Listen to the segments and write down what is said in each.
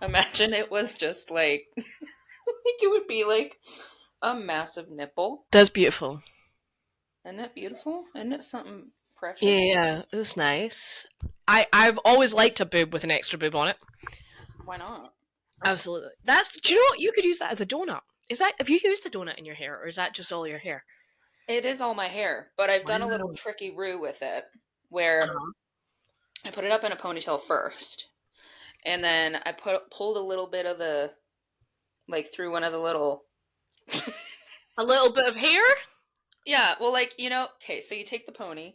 Imagine it was just like, like it would be like a massive nipple. That's beautiful. Isn't it beautiful? Isn't it something precious? Yeah, it's nice. I've always liked a boob with an extra boob on it. Why not? Absolutely. Do you know what? You could use that as a donut. Have you used a donut in your hair, or is that just all your hair? It is all my hair, but I've done a little Wow. tricky roo with it where Uh-huh. I put it up in a ponytail first, and then I pulled a little bit of the like through one of the little A little bit of hair? yeah, well, like okay, so you take the pony,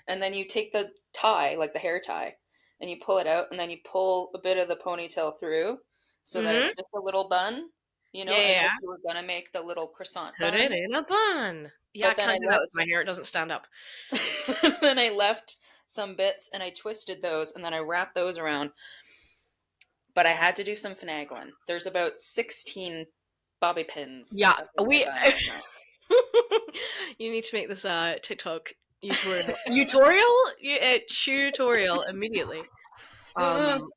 and then you take the tie, like the hair tie, and you pull it out, and then you pull a bit of the ponytail through, so that Mm-hmm. it's just a little bun, Yeah, as yeah. if you were gonna make the little croissant Put it bun. in a bun. Yeah, I But then I can't do that with my hair. It doesn't stand up. then I left some bits and I twisted those and then I wrapped those around. But I had to do some finagling. There's about 16 bobby pins Yeah, up in my we. bun right now. You need to make this TikTok tutorial immediately. Ugh. Um,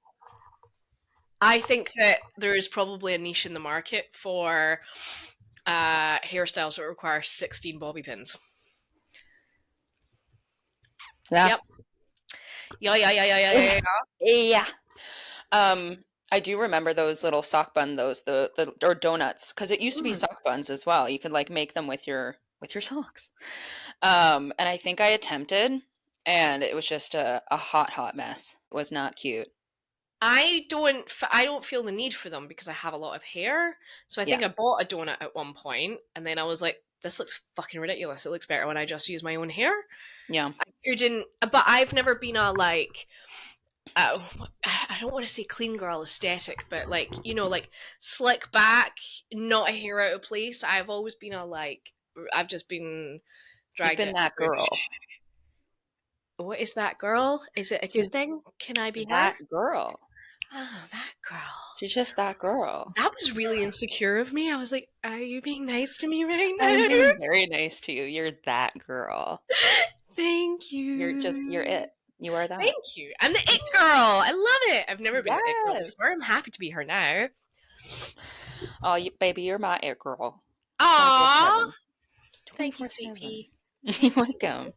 I think that there is probably a niche in the market for hairstyles that require 16 bobby pins. Yeah. Yep. Yeah. Yeah. I do remember those little sock bun, those the or donuts, because it used to be Mm. sock buns as well. You could like make them with your socks. And I think I attempted, and it was just a hot mess. It was not cute. I don't feel the need for them because I have a lot of hair. So I Yeah. think I bought a donut at one point, and then I was like, "This looks fucking ridiculous. It looks better when I just use my own hair." Yeah. You didn't, but I've never been a like. I don't want to say clean girl aesthetic, but like like slick back, not a hair out of place. I've always been a like. I've just been You've dragged been it that through. girl. What is that girl? Is it a She's good thing? Can I be her? that girl. Oh, that girl. She's just that girl. That was really insecure of me. I was like, "Are you being nice to me right I'm now?" being very nice to you. You're that girl. Thank You're you. it. You are that. Thank you. I'm the it girl. I love it. I've never been an it girl before. Yes. I'm happy to be her now. Oh, baby, you're my it girl. Aww. 24/7. Thank you, sweet pea. 24/7. You're welcome.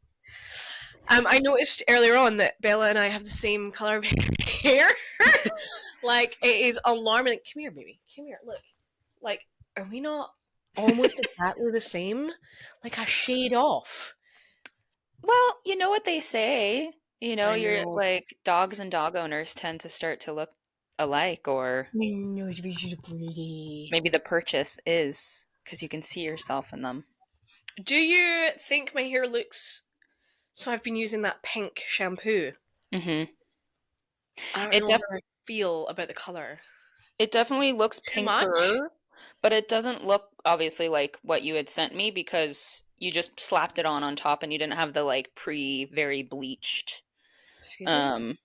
I noticed earlier on that Bella and I have the same color of hair. Like, it is alarming. Come here, baby. Come here. Look. Like, are we not almost exactly the same? Like a shade off. Well, you know what they say. I You're know. like dogs and dog owners tend to start to look alike, or I know, it's really pretty. maybe the purchase is because you can see yourself in them. Do you think my hair looks... So I've been using that pink shampoo. Hmm. I don't It know def how I feel about the color. it definitely looks Too much? pinker, but it doesn't look obviously like what you had sent me because you just slapped it on top and you didn't have the like very bleached. Excuse me? Um,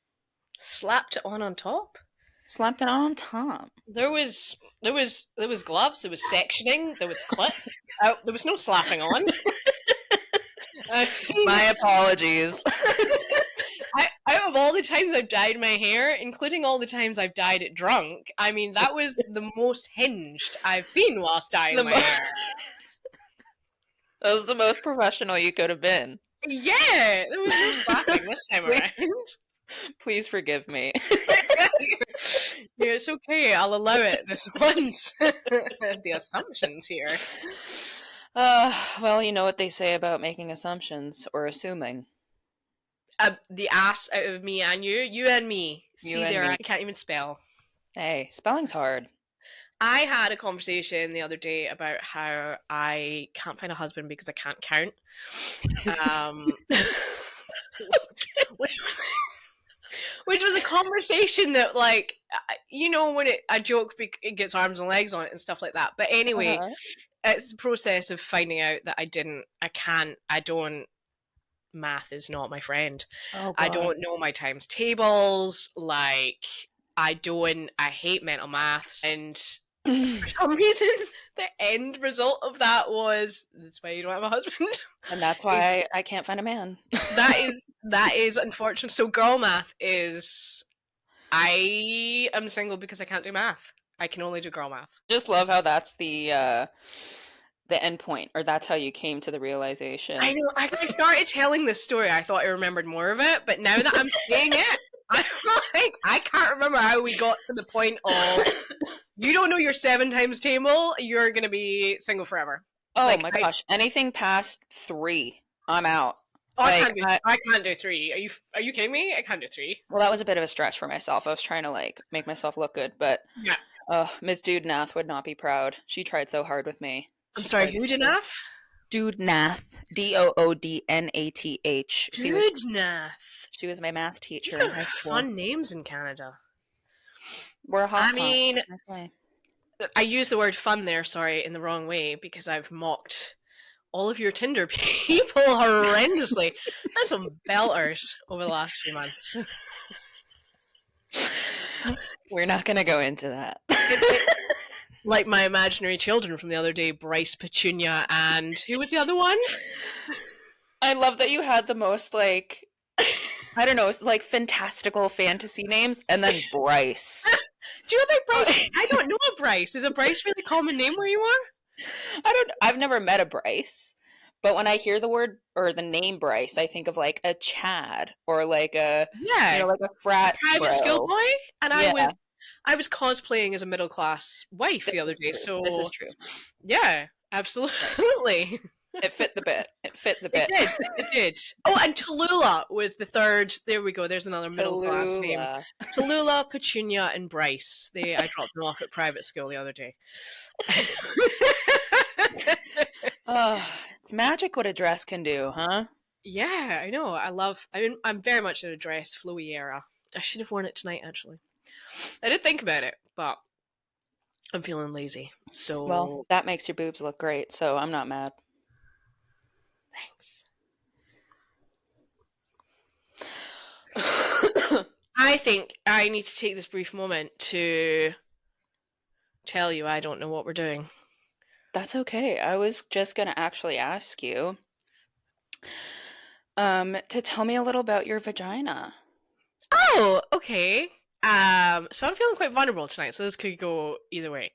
Slapped it on top? Slapped it on top. There was gloves, there was sectioning, there was clips. There was no slapping on. I My apologies. out of all the times I've dyed my hair, including all the times I've dyed it drunk, I mean, that was the most hinged I've been whilst dyeing The my hair. That was the most professional you could have been. Yeah, there was no slapping this time around. Please forgive me. Yeah, it's okay. I'll allow it this once. The assumptions here. Well, you know what they say about making assumptions or assuming. The ass out of me and you and me. You See and there, me. I can't even spell. Hey, spelling's hard. I had a conversation the other day about how I can't find a husband because I can't count. Which which was a conversation that, like, when a joke it gets arms and legs on it and stuff like that. But anyway, Uh-huh. it's the process of finding out that I don't. Math is not my friend. Oh, I God. don't know my times tables. Like, I hate mental maths. And for some reason, the end result of that was, that's why you don't have a husband. And that's why I can't find a man. That is unfortunate. So girl math is I am single because I can't do math. I can only do girl math. Just love how that's the end point, or that's how you came to the I realization. know. I started telling this story. I thought I remembered more of it, but now that I'm saying it, I'm like, I can't remember how we got to the point of you don't know your 7 times table, you're gonna be single forever. Oh Like my gosh, anything past 3, I'm out. I Like, can't do. I can't do 3. Are you kidding me? I can't do 3. well, that was a bit of a stretch for myself. I was trying to like make myself look good, but Yeah. Miss Dude Nath would not be proud. She tried so hard with me. I'm She sorry. tried Who so did enough? Dude Nath, Doodnath. Goodnath. She was my math You teacher in have high school. fun names in Canada. We're a I hot pot. mean, That's why. I use the word fun there, sorry, in the wrong way because I've mocked all of your Tinder people horrendously. That's some belters over the last few months. We're not gonna go into that. It, like my imaginary children from the other day, Bryce, Petunia, and who was the other one? I love that you had the most like I don't know, it's like fantastical fantasy names, and then Bryce. Do you know that Bryce? I don't know a Bryce. Is a Bryce really common name where you are? I've never met a Bryce, but when I hear the word or the name Bryce, I think of like a Chad or like Yeah, like a a frat private school bro. boy, and Yeah, I was cosplaying as a middle class wife this the other is day. true. This is So true. yeah, Right. absolutely. It fit the bit. It fit the It bit. did. It did. Oh, and Tallulah was the third. There we go. There's another middle class name. Tallulah. Tallulah, Petunia, and Bryce. I dropped them off at private school the other day. Oh, it's magic what a dress can do, huh? Yeah, I know. I'm very much in a dress flowy era. I should have worn it tonight, actually. I did think about it, but I'm feeling lazy. Well, So that makes your boobs look great, so I'm not mad. thanks. I think I need to take this brief moment to tell you I don't know what we're doing. That's okay. I was just gonna actually ask you to tell me a little about your vagina. Oh, okay. So I'm feeling quite vulnerable tonight, so this could go either way.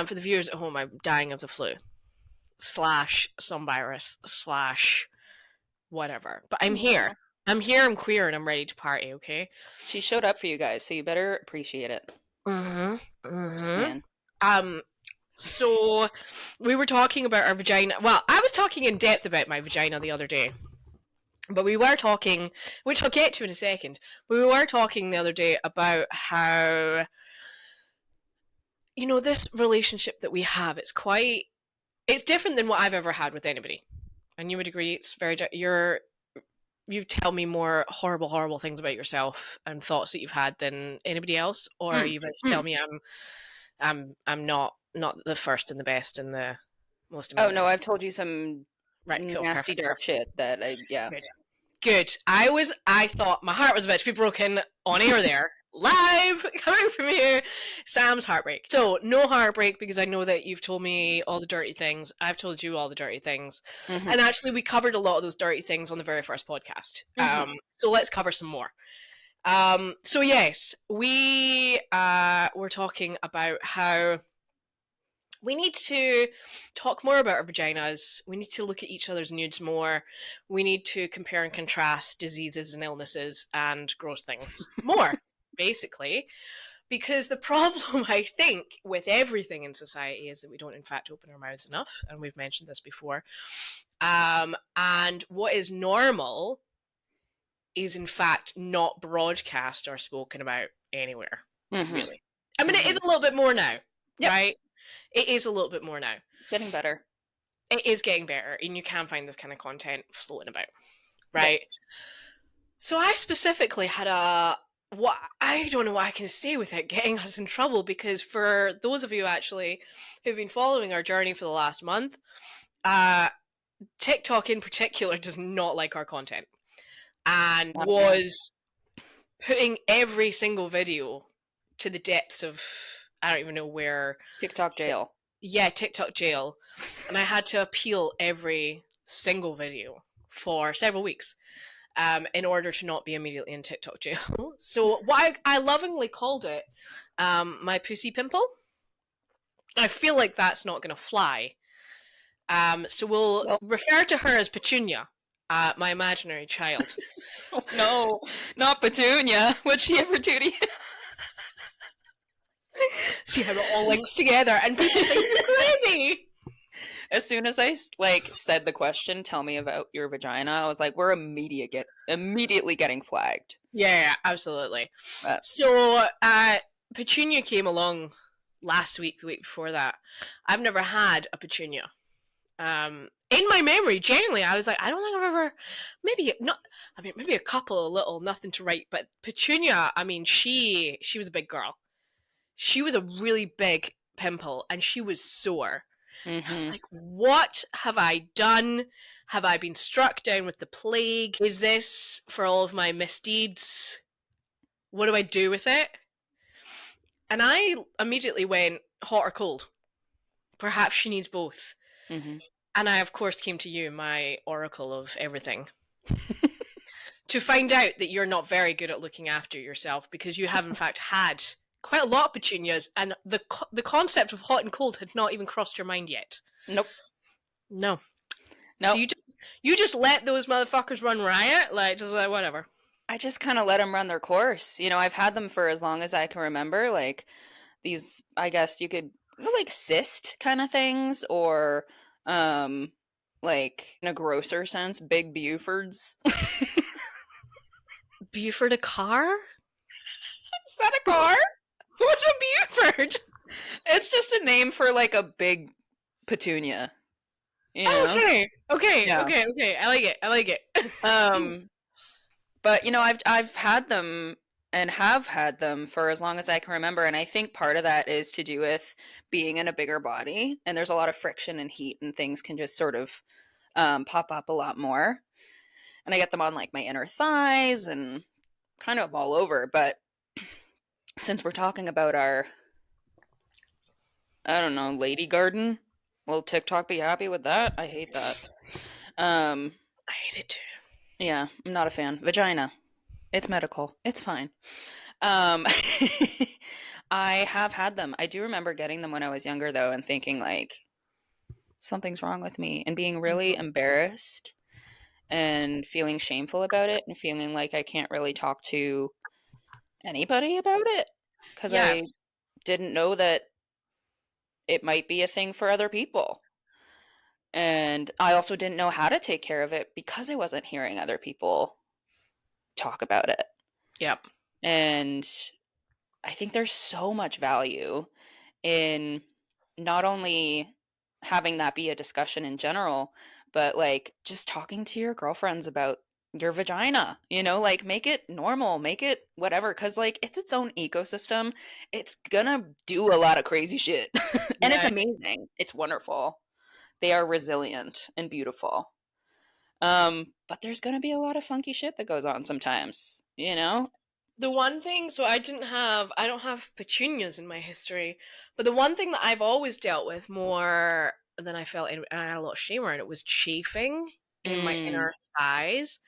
For the viewers at home, I'm dying of the flu slash some virus slash whatever. But I'm here. Aw. I'm here. I'm queer, and I'm ready to party. Okay. She showed up for you guys, so you better appreciate it. Mm-hmm. Just Mm-hmm. saying. So we were talking about our vagina. Well, I was talking in depth about my vagina the other day. But we were talking, which I'll get to in a second, but we were talking the other day about how, this relationship that we have, it's different than what I've ever had with anybody. And you would agree it's you tell me more horrible, horrible things about yourself and thoughts that you've had than anybody else, or Mm. you might tell me I'm not the first and the best and the most Oh no, amazing. I've told you some Right, cool, nasty perfect, dark perfect. shit that yeah. Good. Good. I thought my heart was about to be broken on air there. Live coming from here. Sam's heartbreak. So no heartbreak because I know that you've told me all the dirty things. I've told you all the dirty things. Mm-hmm. And actually we covered a lot of those dirty things on the very first podcast. Mm-hmm. So let's cover some more. So yes, we were talking about how we need to talk more about our vaginas. We need to look at each other's nudes more. We need to compare and contrast diseases and illnesses and gross things more, basically. Because the problem, I think, with everything in society is that we don't, in fact, open our mouths enough. And we've mentioned this before. And what is normal is, in fact, not broadcast or spoken about anywhere, Mm-hmm. really. I mean, it Mm-hmm. is a little bit more now, Yep. right? It is a little bit more now. Getting better. It is getting better, and you can find this kind of content floating about, right? Yep. So I specifically had what I don't know what I can say without getting us in trouble, because for those of you actually who've been following our journey for the last month, TikTok in particular does not like our content and Not a fan. was putting every single video to the depths of I don't even know where. TikTok jail. Yeah, TikTok jail. And I had to appeal every single video for several weeks. in order to not be immediately in TikTok jail. So what I lovingly called it, my pussy pimple. I feel like that's not going to fly. So we'll Well, refer to her as Petunia, my imaginary child. oh no, not Petunia. What'd she ever do to you? See how it all links together, and people think you're crazy. As soon as I like said the question, "Tell me about your vagina," I was like, "We're immediately getting flagged." Yeah, absolutely. But So Petunia came along last week, the week before that. I've never had a Petunia. In my memory, genuinely, I was like, I don't think I've ever, maybe not. I mean, maybe a couple of little nothing to write, but Petunia. I mean, she was a big girl. She was a really big pimple, and she was sore. I was mm-hmm. like, what have I done? Have I been struck down with the plague? Is this for all of my misdeeds? What do I do with it? And I immediately went, hot or cold? Perhaps she needs both. Mm-hmm. And I, of course, came to you, my oracle of everything, to find out that you're not very good at looking after yourself because you have, in fact, had quite a lot of petunias, and the concept of hot and cold had not even crossed your mind yet. Nope. No. So Nope. you just let those motherfuckers run riot, like just like whatever. I just kind of let them run their course. I've had them for as long as I can remember. Like these, I guess you could like cyst kind of things, or um, like in a grosser sense, big Bufords. Buford a car? Is that a car? What's a Buford? It's just a name for like a big petunia. Okay, okay, Yeah. okay, okay. I like it. I like it. Um, but I've had them and have had them for as long as I can remember, and I think part of that is to do with being in a bigger body, and there's a lot of friction and heat, and things can just sort of pop up a lot more. And I get them on like my inner thighs and kind of all over. But since we're talking about our, I don't know, lady garden, will TikTok be happy with that? I hate that. Um, I hate it too. yeah, I'm not a fan. Vagina. It's medical. It's fine. Um, I have had them. I do remember getting them when I was younger, though, and thinking, like, something's wrong with me, and being really embarrassed and feeling shameful about it, and feeling like I can't really talk to anybody about it because Yeah, I didn't know that it might be a thing for other people. And I also didn't know how to take care of it because I wasn't hearing other people talk about it. yep, And I think there's so much value in not only having that be a discussion in general, but like just talking to your girlfriends about your vagina, like make it normal, make it whatever, because like it's its own ecosystem. It's gonna do a lot of crazy shit. And it's yeah. amazing. It's wonderful. They are resilient and beautiful. But there's gonna be a lot of funky shit that goes on sometimes. The one thing, so I don't have petunias in my history, but the one thing that I've always dealt with more than I felt, and I had a lot of shame around it, was chafing in my Mm, inner thighs.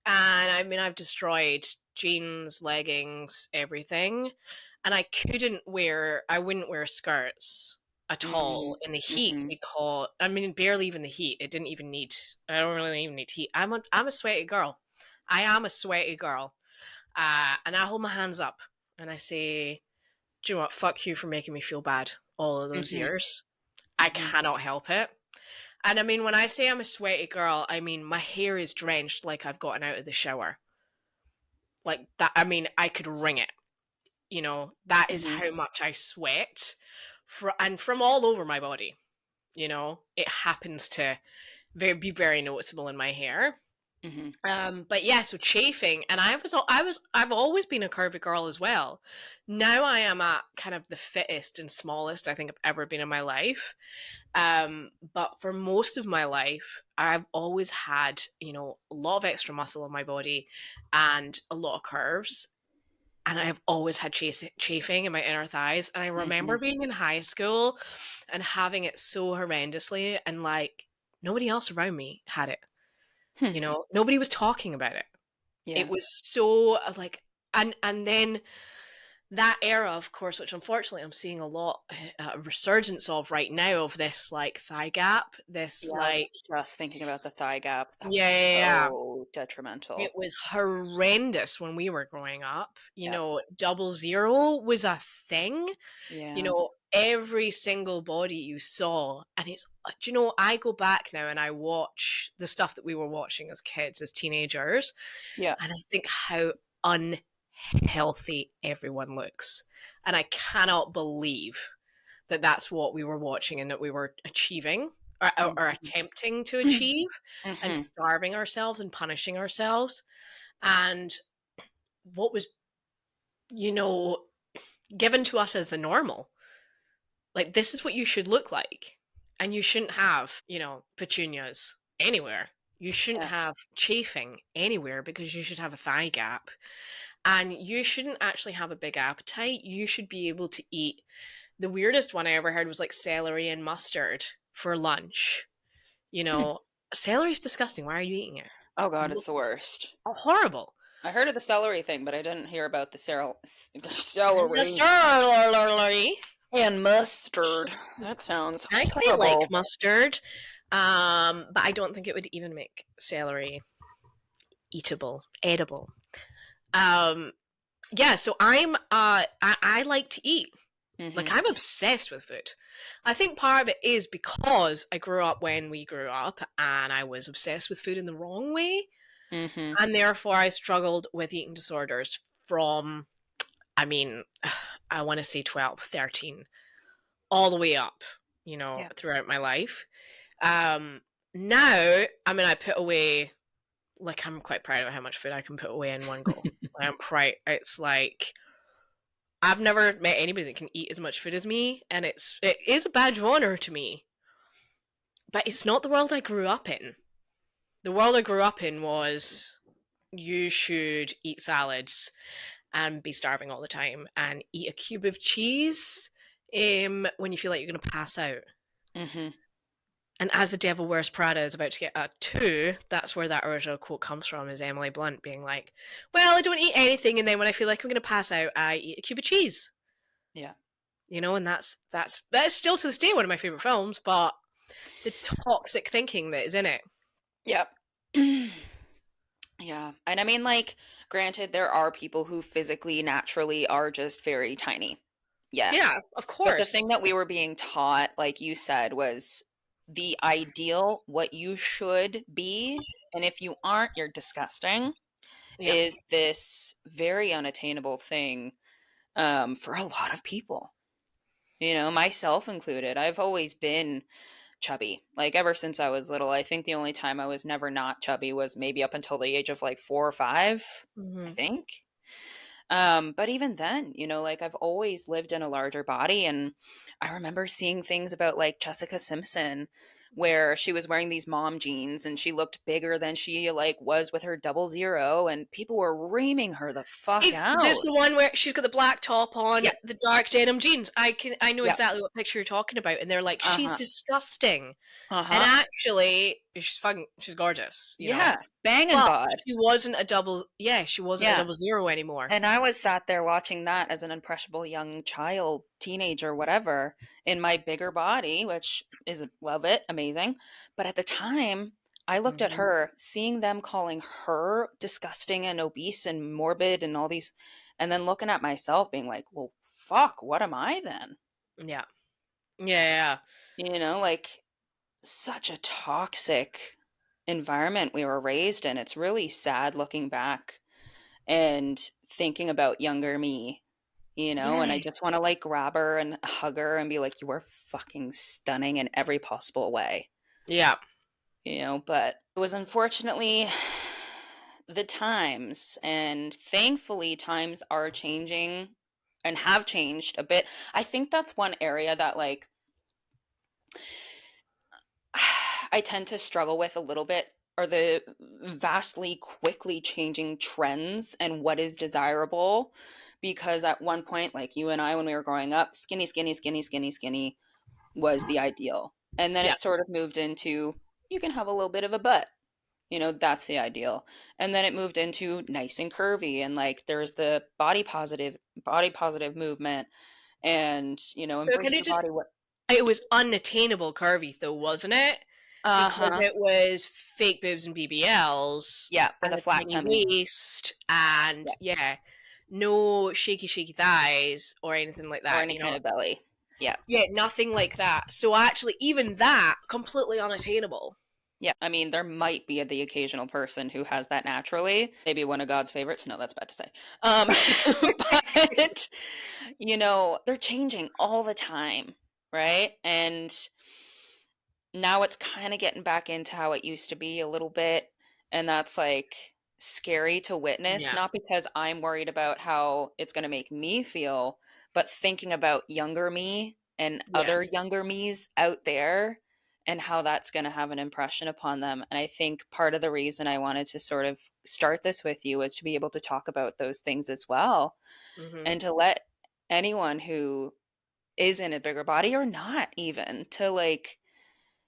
And I mean, I've destroyed jeans, leggings, everything. And I wouldn't wear skirts at all mm, in the heat mhm, because, I mean, barely even the heat. I don't really even need heat. I'm a sweaty girl. I am a sweaty girl. And I hold my hands up and I say, do you know what? Fuck you for making me feel bad all of those mhm, years. I mhm, cannot help it. And I mean, when I say I'm a sweaty girl, I mean my hair is drenched like I've gotten out of the shower. Like that, I mean, I could wring it. That is mhm, how much I sweat and from all over my body. It happens to be very noticeable in my hair. mhm, But yeah, so chafing, and I've always been a curvy girl as well. Now I am at kind of the fittest and smallest I think I've ever been in my life. But for most of my life, I've always had, a lot of extra muscle in my body and a lot of curves. And I've always had chafing in my inner thighs. And I remember mhm. being in high school and having it so horrendously, and like nobody else around me had it. Hmm. Nobody was talking about it. Yeah. It was so like, and then that era, of course, which unfortunately I'm seeing a lot resurgence of right now, of this like thigh gap, this Yeah, I was like, just thinking about the thigh gap. That was yeah, yeah, yeah. so It detrimental. was horrendous when we were growing up. Yep. 00 was a thing. Yeah. Every single body you saw, and it's, I go back now and I watch the stuff that we were watching as kids, as teenagers, Yeah. and I think how unhealthy everyone looks. And I cannot believe that that's what we were watching and that we were achieving, or Mhm. attempting to achieve, and Mhm. starving ourselves and punishing ourselves. And what was, you know, given to us as the normal. Like, this is what you should look like. And you shouldn't have, petunias anywhere. You shouldn't Yeah. have chafing anywhere because you should have a thigh gap. And you shouldn't actually have a big appetite. You should be able to eat. The weirdest one I ever heard was like celery and mustard for lunch. You Hmm. know, Celery's disgusting. Why are you eating it? Oh god, You it's the worst. horrible. I heard of the celery thing, but I didn't hear about the The celery celery. and mustard. That sounds I quite like horrible. mustard, but I don't think it would even make celery eatable, edible. Um, yeah, so I like to eat. Like, Mhm. I'm obsessed with food. I think part of it is because I grew up when we grew up, and I was obsessed with food in the wrong way, Mhm. and therefore I struggled with eating disorders from, I mean, I want to say 12, 13, all the way up, Yeah. throughout my life. Um, Now, I mean, I put away, like, I'm quite proud of how much food I can put away in one go. I'm proud. It's like, I've never met anybody that can eat as much food as me, and it is a badge of honor to me. But it's not the world I grew up in. The world I grew up in was, you should eat salads and be starving all the time and eat a cube of cheese when you feel like you're going to pass out. Mhm. And as the devil wears Prada is about to get a 2, that's where that original quote comes from, is Emily Blunt being like, well, I don't eat anything, and then when I feel like I'm going to pass out, I eat a cube of cheese. Yeah. And that's still to this day one of my favorite films, but the toxic thinking that is in it. Yep. Yeah. And I mean, like, granted, there are people who physically, naturally are just very tiny. Yeah. Yeah, of But the course. thing that we were being taught, like you said, was the ideal, what you should be. And if you aren't, you're disgusting, Yeah. is this very unattainable thing for a lot of people. Myself included. I've always been chubby. Like ever since I was little. I think the only time I was never not chubby was maybe up until the age of like 4 or 5, I Hmm. think. But even then, like I've always lived in a larger body. And I remember seeing things about like Jessica Simpson where she was wearing these mom jeans and she looked bigger than she like was with her 00, and people were reaming her the fuck This out. the one where she's got the black top on, Yep. the dark denim jeans. I know Yep. exactly what picture you're talking about, and they're like, she's Uh-huh. disgusting. And Uh-huh. actually, she's gorgeous, Yeah. Banging But bod. she wasn't a Yeah. 00 anymore. And I was sat there watching that as an impressionable young child, teenager, whatever, in my bigger body, which is love it, amazing. But at the time, I looked at Hmm. her, seeing them calling her disgusting and obese and morbid and all these, and then looking at myself being like, well, fuck, what am I then? Yeah. Yeah. Like such a toxic environment we were raised in. It's really sad looking back and thinking about younger me, and Yeah. I just want to like grab her and hug her and be like, you are fucking stunning in every possible way, Yeah. but it was unfortunately the times, and thankfully times are changing and have changed a bit. I think that's one area that like I tend to struggle with a little bit, are the vastly quickly changing trends and what is desirable. Because at one point, like you and I, when we were growing up, skinny, skinny, skinny, skinny, skinny was the ideal. And then Yeah. it sort of moved into you can have a little bit of a butt. That's the ideal. And then it moved into nice and curvy, and like there's the body positive movement, and But can embrace it your just body. What? it was unattainable curvy though, wasn't it? Because Uh-huh. it was fake boobs and BBLs Yeah, with and a a flat tiny tummy. waist and Yeah. yeah, no shaky thighs or anything like Or that, any you kind know. of belly. Yeah. Yeah, nothing like that. So actually even that completely unattainable. Yeah. I mean, there might be the occasional person who has that naturally. Maybe one of God's favorites. No, that's bad to say. But they're changing all the time, right? And now it's kind of getting back into how it used to be a little bit. And that's like scary to witness, Yeah. not because I'm worried about how it's going to make me feel, but thinking about younger me and Yeah. other younger me's out there and how that's going to have an impression upon them. And I think part of the reason I wanted to sort of start this with you is to be able to talk about those things as well, Mhm. and to let anyone who is in a bigger body or not even to like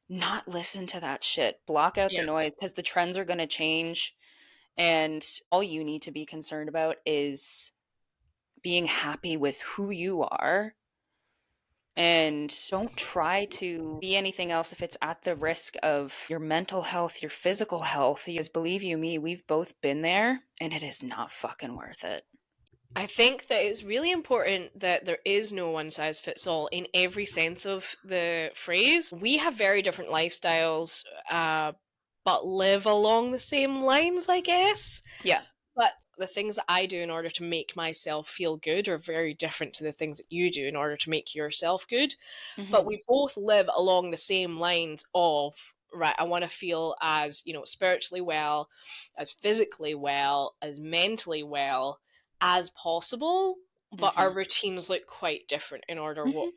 not listen to that shit. Block out the Yeah. noise because the trends are going to change. And all you need to be concerned about is being happy with who you are. And don't try to be anything else if it's at the risk of your mental health, your physical health. Because believe you me, we've both been there and it is not fucking worth it. I think that it's really important that there is no one size fits all in every sense of the phrase. We have very different lifestyles, but live along the same lines, I guess. Yeah. But the things that I do in order to make myself feel good are very different to the things that you do in order to make yourself good. But Hmm. we both live along the same lines of, right, I want to feel as, spiritually well, as physically well, as mentally well as possible. But our Hmm. routines look quite different in order Hmm.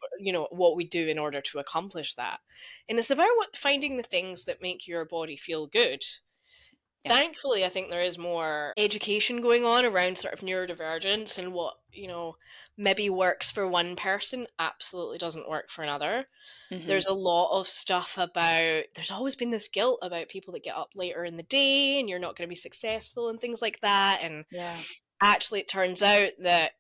what we do in order to accomplish that. And it's about finding the things that make your body feel good. Yeah. Thankfully, I think there is more education going on around sort of neurodivergence and what, maybe works for one person absolutely doesn't work for another. Hmm. There's a lot of stuff about, there's always been this guilt about people that get up later in the day and you're not going to be successful and things like that. And Yeah. actually, it turns out that,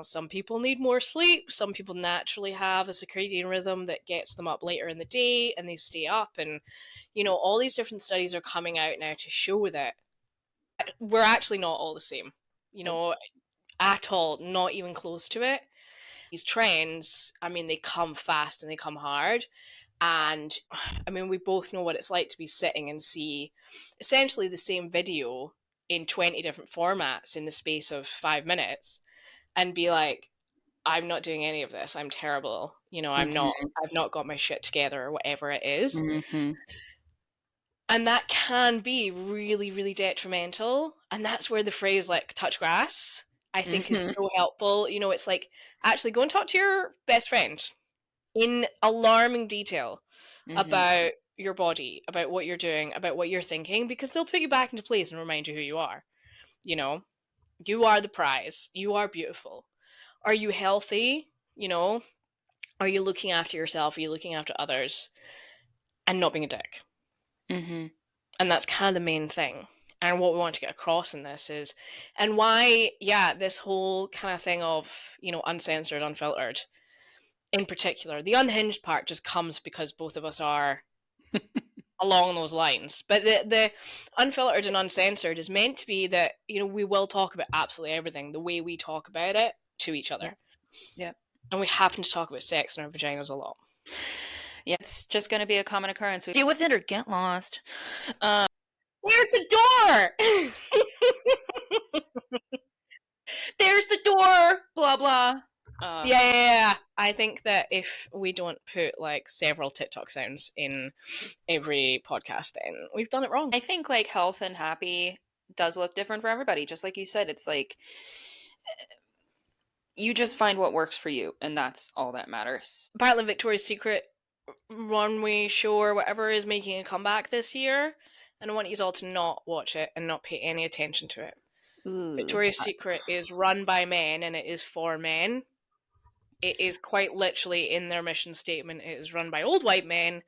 some people need more sleep. Some people naturally have a circadian rhythm that gets them up later in the day and they stay up. And, all these different studies are coming out now to show that we're actually not all the same, you Nope. know, at all, not even close to it. These trends, I mean, they come fast and they come hard. And I mean, we both know what it's like to be sitting and see essentially the same video in 20 different formats in the space of 5 minutes and be like, I'm not doing any of this. I'm terrible. Hmm. I've not got my shit together or whatever it is. Hmm. And that can be really, really detrimental. And that's where the phrase like touch grass, I think, is Hmm. so helpful. It's like actually go and talk to your best friend in alarming detail Hmm. about your body, about what you're doing, about what you're thinking, because they'll put you back into place and remind you who you are. You know, you are the prize. You are beautiful. Are you healthy? Are you looking after yourself? Are you looking after others? And not being a dick. Hmm. And that's kind of the main thing. And what we want to get across in this is, and why, yeah, this whole kind of thing of, uncensored, unfiltered, in particular, the unhinged part just comes because both of us are along those lines. But the unfiltered and uncensored is meant to be that, we will talk about absolutely everything the way we talk about it to each Yeah. other. Yeah. And we happen to talk about sex and our vaginas a lot. Yeah, it's just going to be a common occurrence. We deal with it or get lost. Um, Where's the door? there's the door. Blah blah. Yeah. I think that if we don't put like several TikTok sounds in every podcast, then we've done it wrong. I think like health and happy does look different for everybody. Just like you said, it's like you just find what works for you, and that's all that matters. Apparently, Victoria's Secret runway show or whatever is making a comeback this year, and I want you all to not watch it and not pay any attention to it. Ooh. Victoria's Secret is run by men and it is for men. It is quite literally in their mission statement. It is run by old white men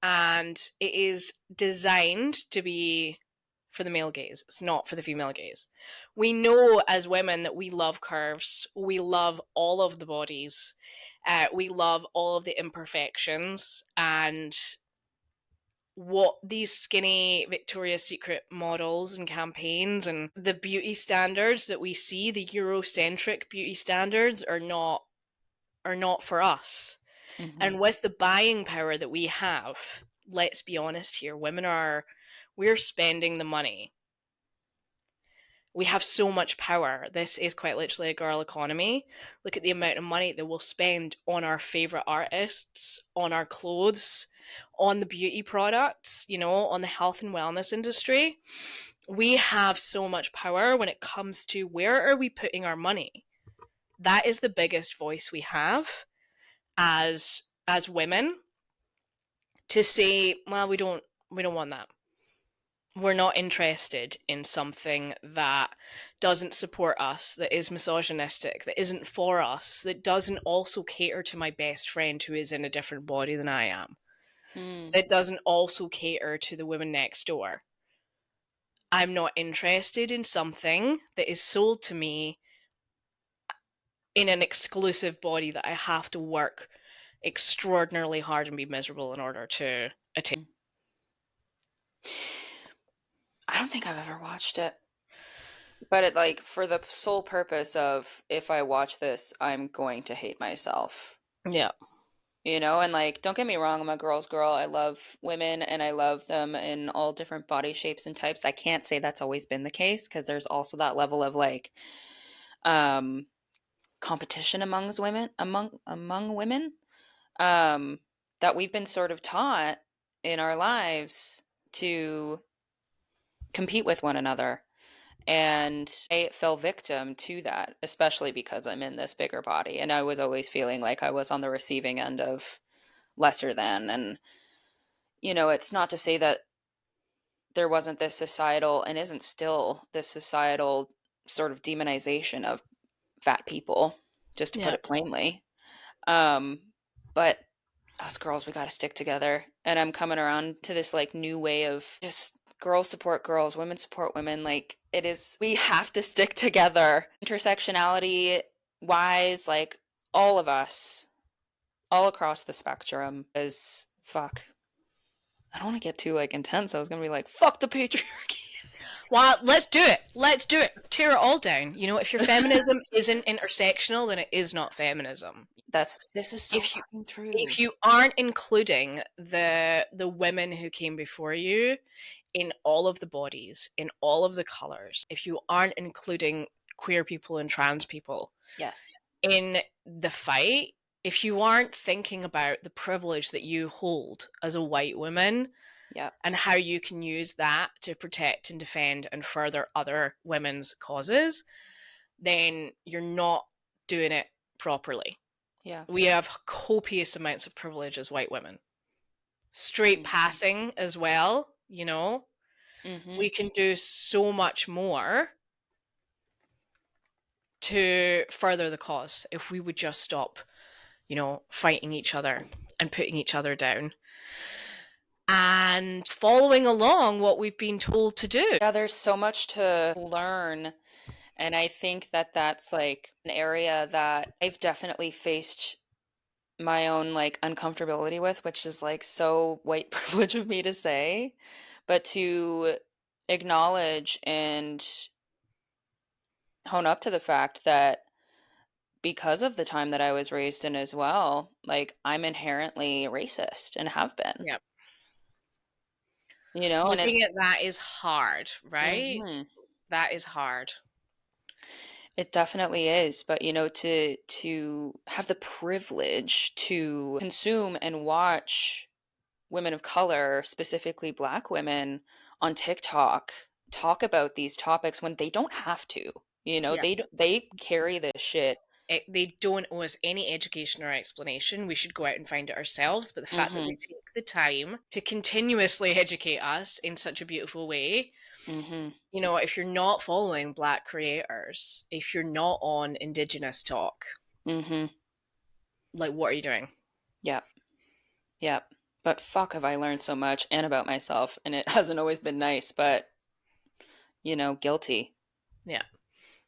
and it is designed to be for the male gaze. It's not for the female gaze. We know as women that we love curves. We love all of the bodies. We love all of the imperfections. And what these skinny Victoria's Secret models and campaigns and the beauty standards that we see, the Eurocentric beauty standards, are not for us. Mm-hmm. And with the buying power that we have, let's be honest here, we're spending the money. We have so much power. This is quite literally a girl economy. Look at the amount of money that we'll spend on our favorite artists, on our clothes, on the beauty products, on the health and wellness industry. We have so much power when it comes to where are we putting our money. That is the biggest voice we have as women, to say, well, we don't want that. We're not interested in something that doesn't support us, that is misogynistic, that isn't for us, that doesn't also cater to my best friend who is in a different body than I am, Mm. that doesn't also cater to the woman next door. I'm not interested in something that is sold to me in an exclusive body that I have to work extraordinarily hard and be miserable in order to attain. I don't think I've ever watched it. But it like for the sole purpose of if I watch this, I'm going to hate myself. Yeah. And like don't get me wrong, I'm a girl's girl. I love women and I love them in all different body shapes and types. I can't say that's always been the case because there's also that level of like um competition among women um that we've been sort of taught in our lives to compete with one another. And I fell victim to that, especially because I'm in this bigger body. And I was always feeling like I was on the receiving end of lesser than. And, it's not to say that there wasn't this societal and isn't still this societal sort of demonization of fat people, just to put Yeah. it plainly. Um, but us girls, we got to stick together. And I'm coming around to this like new way of just girls support girls, women support women. Like it is, we have to stick together. Intersectionality wise, like all of us, all across the spectrum is fuck. I don't want to get too like intense. I was going to be like, fuck the patriarchy. Well, let's do it. Let's do it. Tear it all down. If your feminism isn't intersectional, then it is not feminism. This is so If you fucking if true. you aren't including the women who came before you in all of the bodies, in all of the colors, if you aren't including queer people and trans people Yes. in the fight, if you aren't thinking about the privilege that you hold as a white woman Yep. and how you can use that to protect and defend and further other women's causes, then you're not doing it properly. Yeah. We have copious amounts of privilege as white women. Straight passing as well, Mm-hmm. we can do so much more to further the cause if we would just stop, fighting each other and putting each other down and following along what we've been told to do. Yeah, there's so much to learn. And I think that that's like an area that I've definitely faced my own like uncomfortability with, which is like so white privilege of me to say, but to acknowledge and hone up to the fact that because of the time that I was raised in as well, like I'm inherently racist and have been, Yeah. and Looking it's at that is hard, right? mhm. That is hard. It definitely is, but to have the privilege to consume and watch women of color, specifically Black women, on TikTok talk about these topics when they don't have to. Yeah. They carry this shit. They don't owe us any education or explanation. We should go out and find it ourselves. But the fact that they Mhm. take the time to continuously educate us in such a beautiful way, Mhm. if you're not following Black creators, if you're not on Indigenous talk, Mhm. like, what are you doing? Yep. Yep. But fuck have I learned so much and about myself, and it hasn't always been nice, but guilty. Yeah.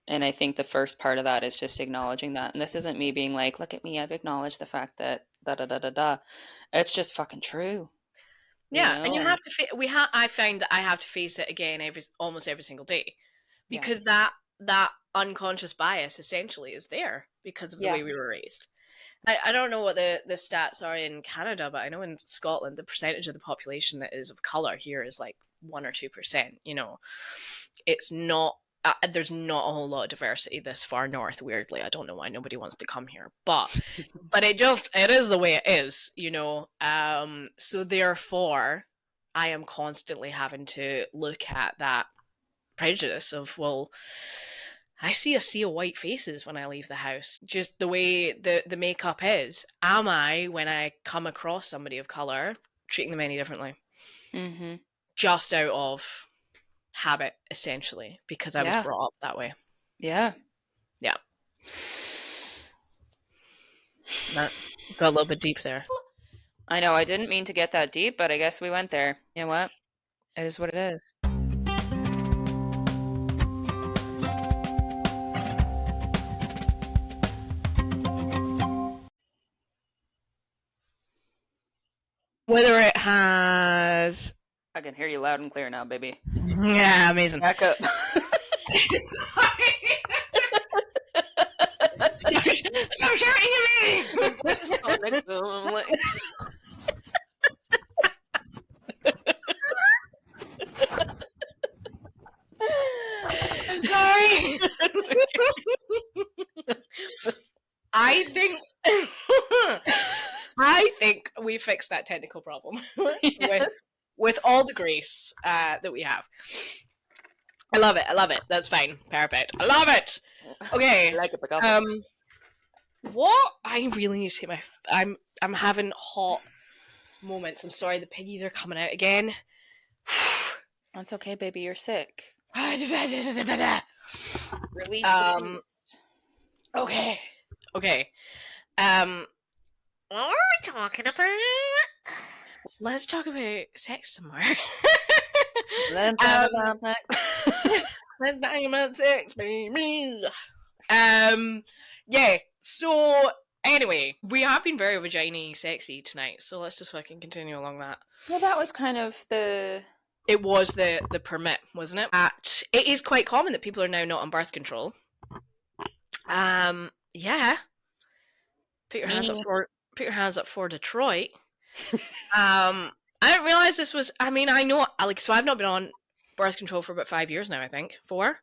And I think the first part of that is just acknowledging that. And this isn't me being like, look at me, I've acknowledged the fact that da da da da da. It's just fucking true, Yeah, and you And have to I find that I have to face it again almost every single day, yeah. because that unconscious bias essentially is there because of the Yeah. way we were raised. I don't know what the stats are in Canada, but I know in Scotland the percentage of the population that is of color here is like 1 or 2%. It's not. There's not a whole lot of diversity this far north. Weirdly, I don't know why nobody wants to come here, but it is the way it is. So therefore, I am constantly having to look at that prejudice of, well, I see a sea of white faces when I leave the house. Just the way the makeup is. Am I, when I come across somebody of color, treating them any differently? Mm-hmm. Just out of habit, essentially, because I was Yeah. brought up that way. Yeah. Yeah. That got a little bit deep there. I know I didn't mean to get that deep, but I guess we went there. You know what? It is what it is. Whether it has... I can hear you loud and clear now, baby. Yeah, amazing. Back up. Stop shouting at me! It's like a sonic boom. I'm like... I'm sorry. I think I think we fixed that technical problem with all the grace that we have. I love it. I love it. That's fine. Perfect. I love it. Okay. I like it, what I really need to take I'm having hot moments. I'm sorry, the piggies are coming out again. That's okay, baby. You're sick. Release the beast. Okay. Okay. What are we talking about? Let's talk about sex some more. Let's talk about that. Let's talk about sex, baby. Yeah. So anyway, we have been very vagina sexy tonight, so let's just fucking continue along that. Well, that was kind of the... It was the permit, wasn't it? It is quite common that people are now not on birth control. Yeah. Put your hands up for Detroit. I didn't realize this was... I mean, I know... So I've not been on birth control for about 5 years now, I think. 5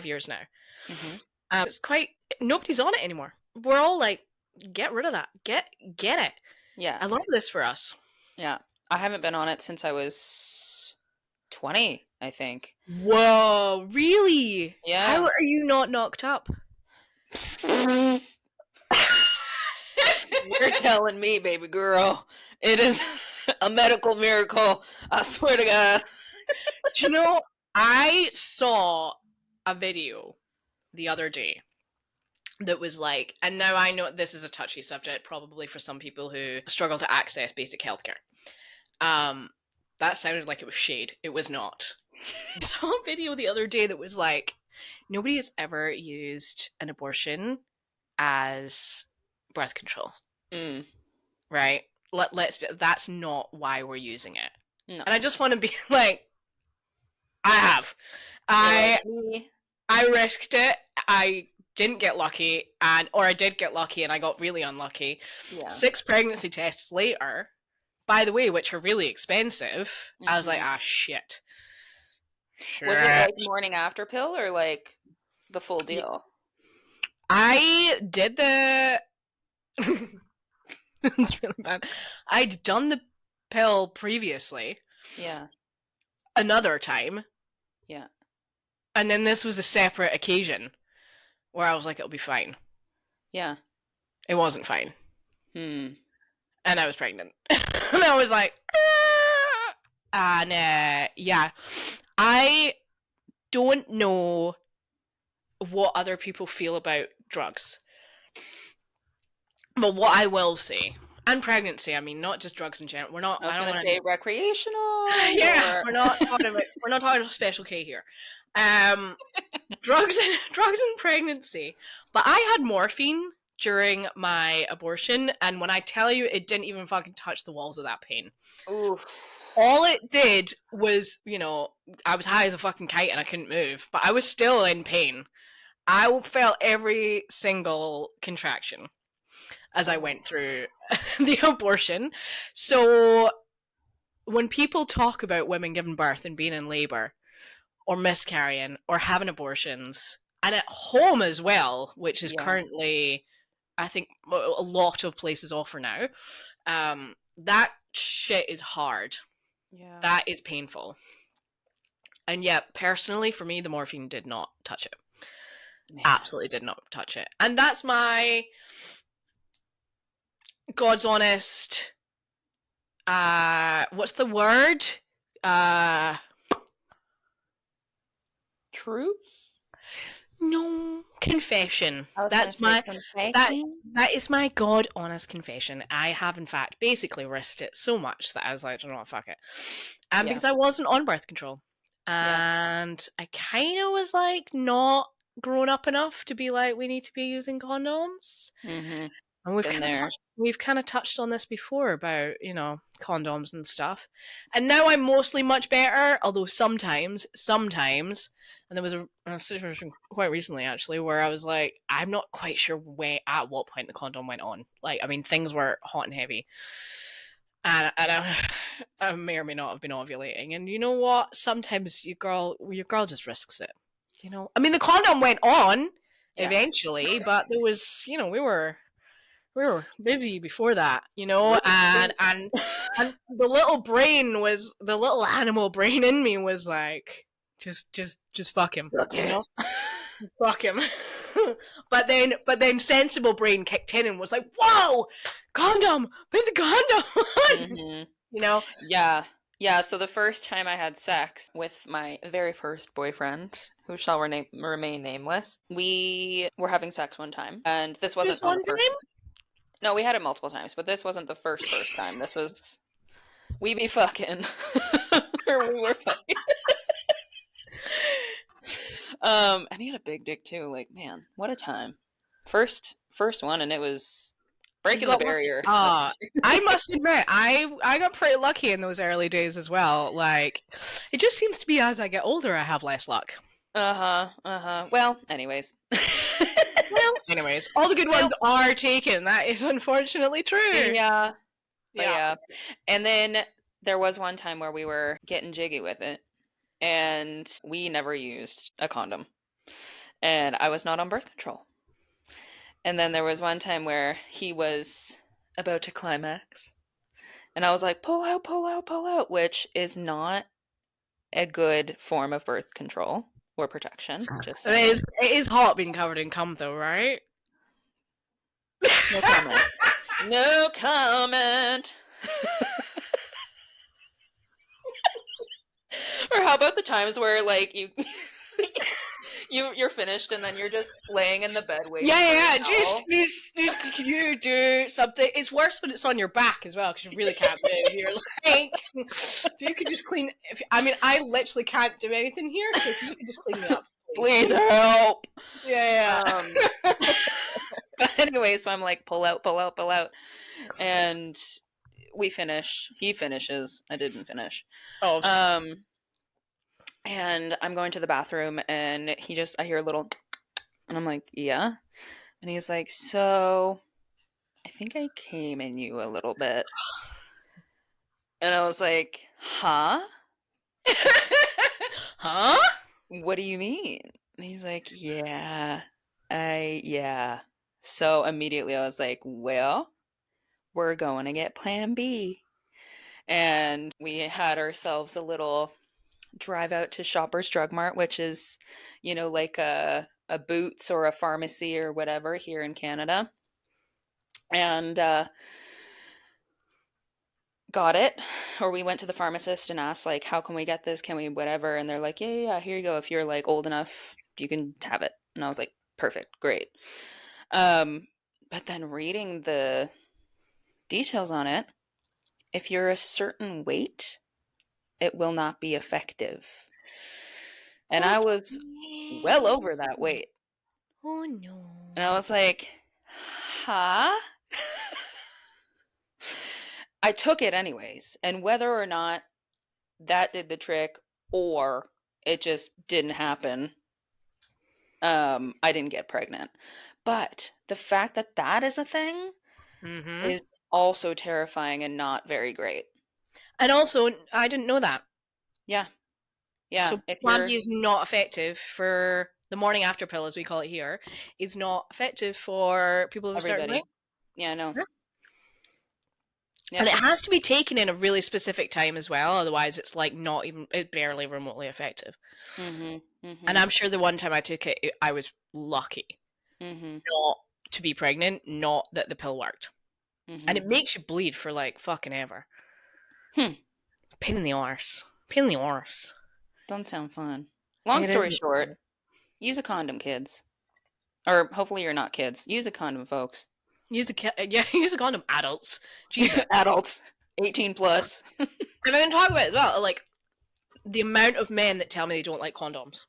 years now. Mm-hmm. It's quite... Nobody's on it anymore. We're all like, get rid of that. Get it. Yeah. I love this for us. Yeah. I haven't been on it since I was 20, I think. Whoa, really? Yeah. How are you not knocked up? You're telling me, baby girl. It is a medical miracle. I swear to God. Do you know, I saw a video the other day that was like, and now I know this is a touchy subject probably for some people who struggle to access basic healthcare. That sounded like it was shade. It was not. I saw a video the other day that was like, nobody has ever used an abortion as birth control. Right? That's not why we're using it. No. And I just want to be like, I have. I risked it. I didn't get lucky, or I did get lucky and I got really unlucky. Yeah. 6 pregnancy tests later, by the way, which are really expensive, I was like, shit. Was it like morning after pill or like the full deal? I did the... It's really bad. I'd done the pill previously. Yeah. Another time. Yeah. And then this was a separate occasion where I was like, it'll be fine. Yeah. It wasn't fine. And I was pregnant. And I was like, and yeah. I don't know what other people feel about drugs. But what I will say, And pregnancy. I mean, not just drugs in general. We're not. I was I don't gonna want say to. recreational Yeah, or we're not talking about Special K here. Um, drugs drugs and pregnancy. But I had morphine during my abortion, and when I tell you, it didn't even fucking touch the walls of that pain. oof. All it did was, I was high as a fucking kite and I couldn't move, but I was still in pain. I felt every single contraction as I Oh, went through the abortion. So when people talk about women giving birth and being in labor or miscarrying or having abortions, and at home as well, which is yeah, currently, I think, a lot of places offer now, that shit is hard. yeah, That is painful. And yet, personally, for me, the morphine did not touch it. man. Absolutely did not touch it. And that's my God's honest. What's the word? Uh, True. no, confession. I was gonna That's say my that confession. that is my God honest confession. I have in fact basically risked it so much that I was like, you know what, fuck it. Yeah, Because I wasn't on birth control, yeah. and I kind of was like not grown up enough to be like, we need to be using condoms. Mm-hmm. And Been there. we've kind of touched on this before about, condoms and stuff. And now I'm mostly much better, although sometimes, and there was a situation quite recently actually where I was like, I'm not quite sure at what point the condom went on. Like, I mean, things were hot and heavy. And I may or may not have been ovulating. And you know what? Sometimes your girl just risks it. I mean, the condom went on Yeah. eventually, but there was, we were busy before that, Risky. and the little animal brain in me was like, just fuck him, Fuck you it. know, fuck him. but then sensible brain kicked in and was like, whoa, condom, put the condom on, Mm-hmm. you know. Yeah. Yeah, so the first time I had sex with my very first boyfriend, who shall remain nameless, we were having sex one time. And this wasn't Just on one the first. time. No, we had it multiple times, but this wasn't the first time. This was we be fucking. Or we were fucking. And he had a big dick too. Like, man, what a time. First one, and it was You breaking the got lucky. barrier. That's I must admit, I got pretty lucky in those early days as well. Like, it just seems to be as I get older, I have less luck. uh-huh, uh-huh. Well, anyways. Well, anyways, all the good Well, ones are taken. That is unfortunately true. yeah, but Yeah. yeah. And then there was one time where we were getting jiggy with it, and we never used a condom. And I was not on birth control. And then there was one time where he was about to climax, and I was like, pull out, pull out, pull out, which is not a good form of birth control or protection. Just saying. It is hot being covered in cum, though, right? No comment. No comment. Or how about the times where like you're finished and then you're just laying in the bed waiting for a Yeah, yeah. towel. Just, can you do something? It's worse when it's on your back as well because you really can't move. You're like, if you could just clean. I mean, I literally can't do anything here, so if you could just clean me up, please. Please help. Yeah, Um yeah. but anyway, so I'm like pull out, pull out, pull out. And we finish. He finishes. I didn't finish. Oh, Um and I'm going to the bathroom and I hear a little and I'm like, "Yeah." And he's like, "So, I think I came in you a little bit." And I was like, "Huh? Huh? What do you mean?" And he's like, yeah." So immediately I was like, "Well, we're going to get plan B." And we had ourselves a little drive out to Shoppers Drug Mart, which is, like a Boots or a pharmacy or whatever here in Canada. And got it. Or we went to the pharmacist and asked, like, how can we get this? Can we whatever? And they're like, yeah, yeah, yeah, here you go. If you're like old enough, you can have it. And I was like, perfect, great. But then reading Details on it. If you're a certain weight, it will not be effective. And I was well Okay. over that weight. Oh no. And I was like, huh? I took it anyways. And whether or not that did the trick or it just didn't happen, I didn't get pregnant. But the fact that that is a thing Mm-hmm. is also terrifying and not very great. And also, I didn't know that. Yeah. Yeah. So If Plan you're B is not effective for the morning after pill, as we call it here. Is not effective for people of a certain weight. everybody. Yeah, no. Yeah. And Yep. it has to be taken in a really specific time as well. Otherwise, it's like not even, it's barely remotely effective. Mhm. And Mhm. I'm sure the one time I took it, I was lucky Mhm. not to be pregnant, not that the pill worked. And Mhm. it makes you bleed for like fucking ever. Hmm. Pain in the arse. Pain in the arse. Don't sound fun. Long It story isn't. short, use a condom, kids. Or hopefully you're not kids. Use a condom, folks. Use a condom, adults. Jesus. Adults, 18 plus. And I'm going to talk about it as well, like the amount of men that tell me they don't like condoms.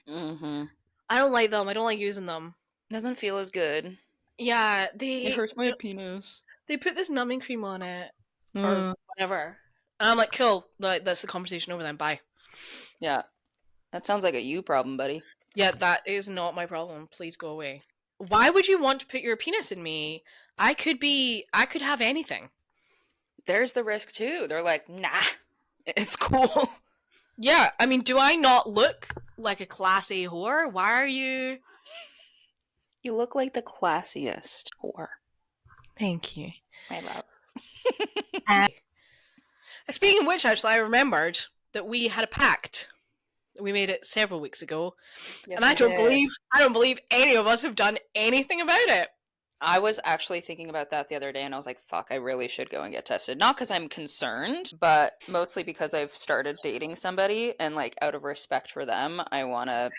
Mhm. I don't like them. I don't like using them. Doesn't feel as good. Yeah, It hurts my penis. they put this numbing cream on it or Uh. whatever. And I'm like, cool. Like, that's the conversation over then. Bye. Yeah. That sounds like a you problem, buddy. Yeah, that is not my problem. Please go away. Why would you want to put your penis in me? I could have anything. There's the risk too. They're like, nah, it's cool. Yeah, I mean, do I not look like a classy whore? Why are you? You look like the classiest whore, Thank you. my love. Uh, Speaking of which, actually, I remembered that we had a pact. We made it several weeks ago, and Yes, we did. I don't believe any of us have done anything about it. I was actually thinking about that the other day and I was like, fuck, I really should go and get tested. Not because I'm concerned, but mostly because I've started dating somebody and, like, out of respect for them, I want to,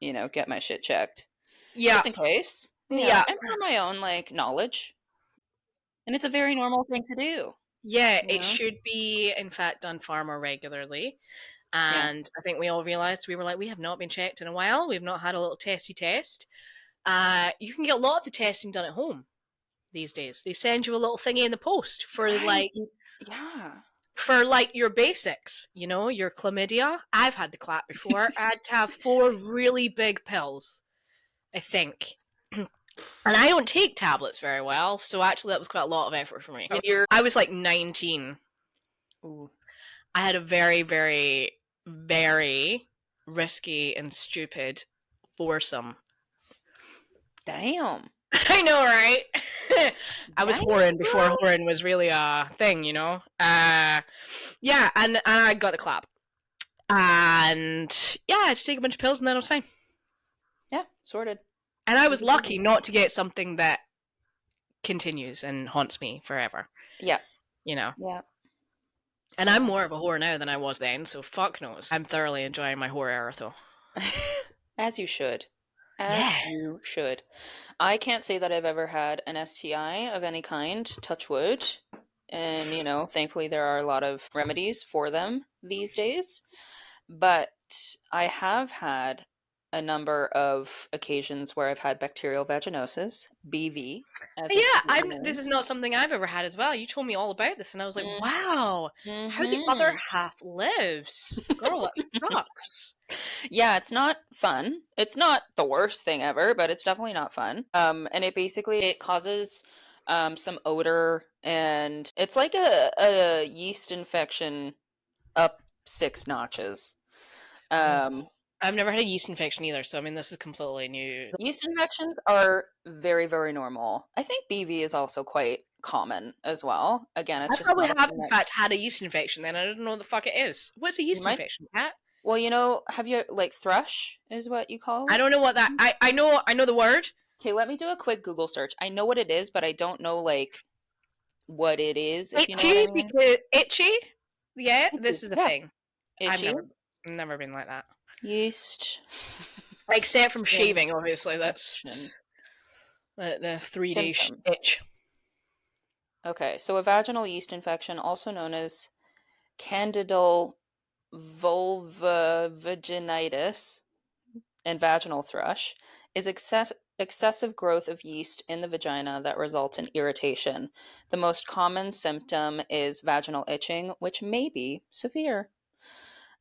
get my shit checked. Yeah, Just in case, yeah, and for my own, like, knowledge. And it's a very normal thing to do, yeah. you It know? should be, in fact, done far more regularly. Yeah. And I think we all realized we were like, we have not been checked in a while. We've not had a little testy test. You can get a lot of the testing done at home these days. They send you a little thingy in the post Right. Yeah. for like your basics, you know, your chlamydia. I've had the clap before. I had to have 4 really big pills, I think. And I don't take tablets very well, so actually that was quite a lot of effort for me. And you're I was like 19. Ooh, I had a very, very, very risky and stupid foursome. damn. I know, right? I was Damn, whoring before bro. whoring was really a thing, you know? Yeah, and I got the clap. And yeah, I had to take a bunch of pills and then I was fine. Yeah, sorted. And I was Easy peasy. lucky not to get something that continues and haunts me forever, Yeah. you know? Yeah. And I'm Yeah. more of a whore now than I was then, so fuck knows. I'm thoroughly enjoying my whore era, though. As you should. As Yeah. you should. I can't say that I've ever had an STI of any kind, touch wood. And, thankfully there are a lot of remedies for them these days. But I have had a number of occasions where I've had bacterial vaginosis, BV, as it's Yeah, usually this known. is not something I've ever had as well. You told me all about this, and I was like, Mm, wow, how the other mhm. half lives. Girl, that sucks. Yeah, it's not fun. It's not the worst thing ever, but it's definitely not fun. And it causes some odor, and it's like a yeast infection up 6 notches. Oh. Um, I've never had a yeast infection either, so I mean, this is completely new. Yeast infections are very, very normal. I think BV is also quite common as well. Again, it's I just probably not a have, thing in that's fact, had a yeast infection then. I don't know what the fuck it is. What's a you yeast might. infection, Kat? Well, have you, like, thrush is what you call I it? don't know what that. I know the word. Okay, let me do a quick Google search. I know what it is, but I don't know, like, what it is, if you know what I Itchy mean. because itchy. Yeah, Itchy. this is a Yeah, thing. I've itchy. never been like that. Yeast Except from shaving, obviously. infection That's the 3-day symptoms. itch. Okay, so a vaginal yeast infection, also known as candidal vulvovaginitis and vaginal thrush, is excessive growth of yeast in the vagina that results in irritation. The most common symptom is vaginal itching, which may be severe.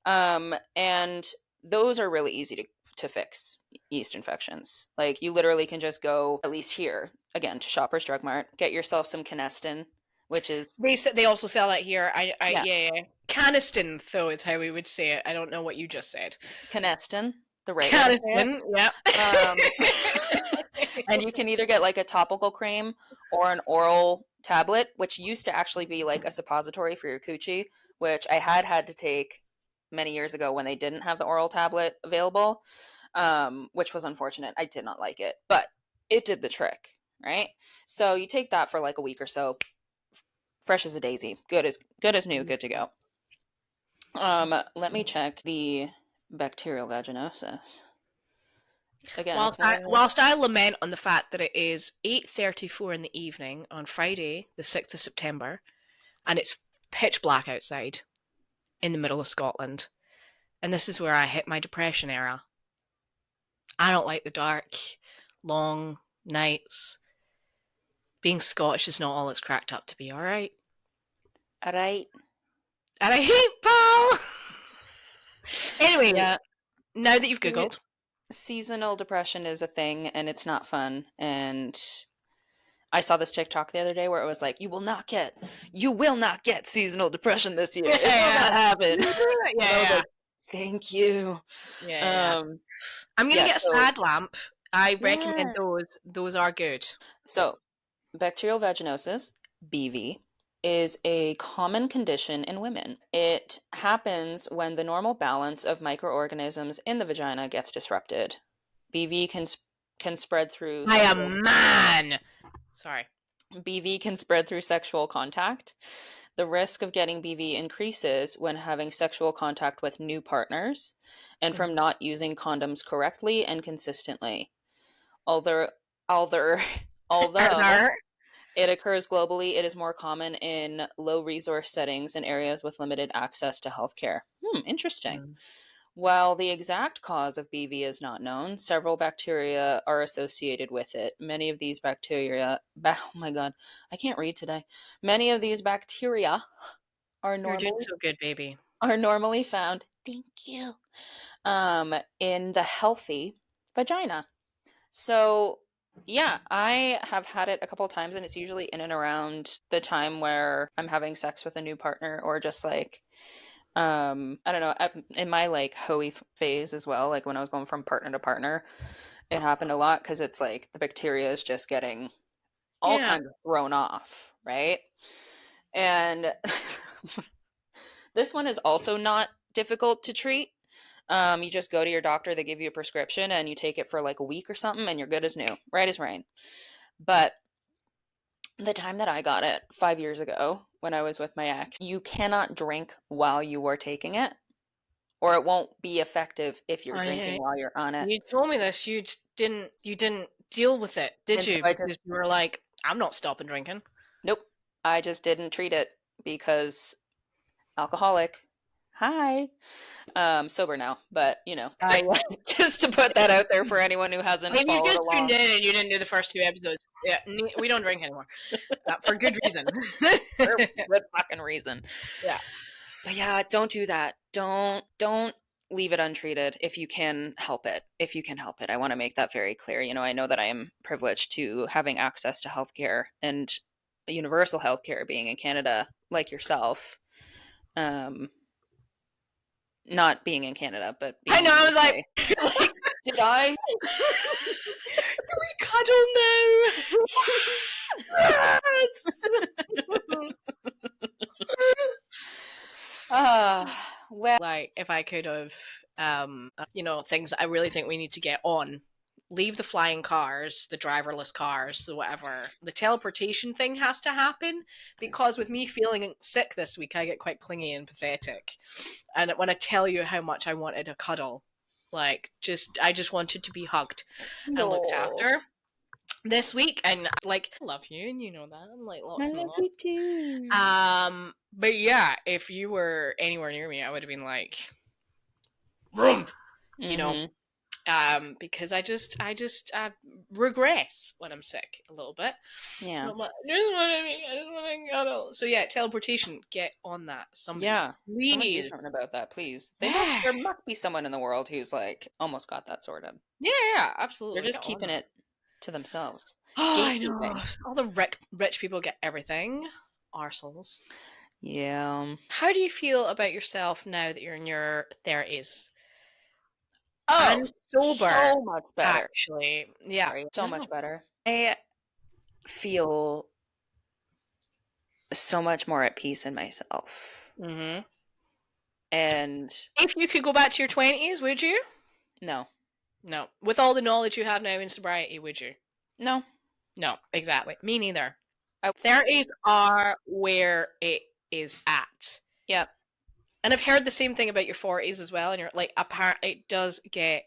And those are really easy to fix, yeast infections. Like you literally can just go, at least here, again, to Shoppers Drug Mart, get yourself some Canestin, which is, They also sell that here. yeah, Yeah, yeah. Caniston, though, is how we would say it. I don't know what you just said. Canestin, the right way to say it. Caniston, yeah. Um, and you can either get like a topical cream or an oral tablet, which used to actually be like a suppository for your coochie, which I had to take many years ago when they didn't have the oral tablet available, which was unfortunate. I did not like it, but it did the trick, right? So you take that for like a week or so, fresh as a daisy, good as new, good to go. Let me check the bacterial vaginosis. Again, it's more. Whilst I lament on the fact that it is 8:34 in the evening on Friday, the 6th of September, and it's pitch black outside in the middle of Scotland, and this is where I hit my depression era. I don't like the dark, long nights. Being Scottish is not all it's cracked up to be, all right? All right. And I hate Paul! Anyway, Yeah. now that you've Se- Googled, Seasonal depression is a thing and it's not fun. And I saw this TikTok the other day where it was like, you will not get seasonal depression this year. It will yeah, not happen. yeah, And I was yeah, like, thank you. yeah. Um, I'm gonna yeah, get a so sad lamp. I recommend yeah. those. Those are good. So bacterial vaginosis, BV, is a common condition in women. It happens when the normal balance of microorganisms in the vagina gets disrupted. BV can spread through I am sexual man. Sorry. BV can spread through sexual contact. The risk of getting BV increases when having sexual contact with new partners and from not using condoms correctly and consistently. Although although although Arthur. it occurs globally, it is more common in low resource settings and areas with limited access to healthcare. Interesting. Mm. While the exact cause of BV is not known, several bacteria are associated with it. Many of these oh my god, I can't read today. Many of these bacteria are You're doing normally so good, baby. are normally found, thank you, in the healthy vagina. So, yeah, I have had it a couple times, and it's usually in and around the time where I'm having sex with a new partner, or just like, I don't know, in my like hoey phase as well, like when I was going from partner to partner, it happened a lot because it's like the bacteria is just getting all Yeah. kinds of thrown off, right? And this one is also not difficult to treat. You just go to your doctor, they give you a prescription, and you take it for like a week or something, and you're good as new, right as rain. But the time that I got it 5 years ago when I was with my ex, you cannot drink while you are taking it, or it won't be effective if you're drinking I, while you're on it. you told me this. You didn't deal with it, did And so you? I just, Because you were like, I'm not stopping drinking. nope, I just didn't treat it because alcoholic. Hi. Sober now, but I just to put that out there for anyone who hasn't If you followed just tuned along. in and you didn't do the first two episodes, yeah, we don't drink anymore for good reason. For good fucking reason. Yeah. But yeah, don't do that. Don't leave it untreated if you can help it. If you can help it. I want to make that very clear. I know that I am privileged to having access to healthcare and universal healthcare being in Canada like yourself. Um Not being in Canada, but I being know. in I the was like, UK. Like, did I? can we cuddle now? Well, Like, if I could have, things that I really think we need to get on. Leave the flying cars, the driverless cars, the whatever. The teleportation thing has to happen because with me feeling sick this week, I get quite clingy and pathetic. And when I tell you how much I wanted a cuddle, I just wanted to be hugged and looked no. after. this week, and like, I love you, and you know that. I'm like I lots and love lots. you too. But yeah, if you were anywhere near me, I would have been like, vroom, you know, Mm-hmm. because I regress when I'm sick a little bit. So Yeah. I'm like, I just want to cuddle. So yeah, teleportation, get on that, somebody, Yeah. Someone do please. something about that, please. Yeah, There must be someone in the world who's like almost got that sorted. yeah, yeah, They're absolutely, just get on keeping that. it to themselves. Oh, I know. Gatekeeping. All the rich people get everything. Arseholes. Yeah. How do you feel about yourself now that you're in your 30s? Oh, And sober, so much better. actually. Yeah. Sorry, so much No. better. I feel so much more at peace in myself. Hmm. And If you could go back to your 20s, would you? no, No. With all the knowledge you have now in sobriety, would you? no, No, exactly. Me neither. I, 30s are where it is at. yeah, And I've heard the same thing about your 40s as well. And you're like, apparently, it does get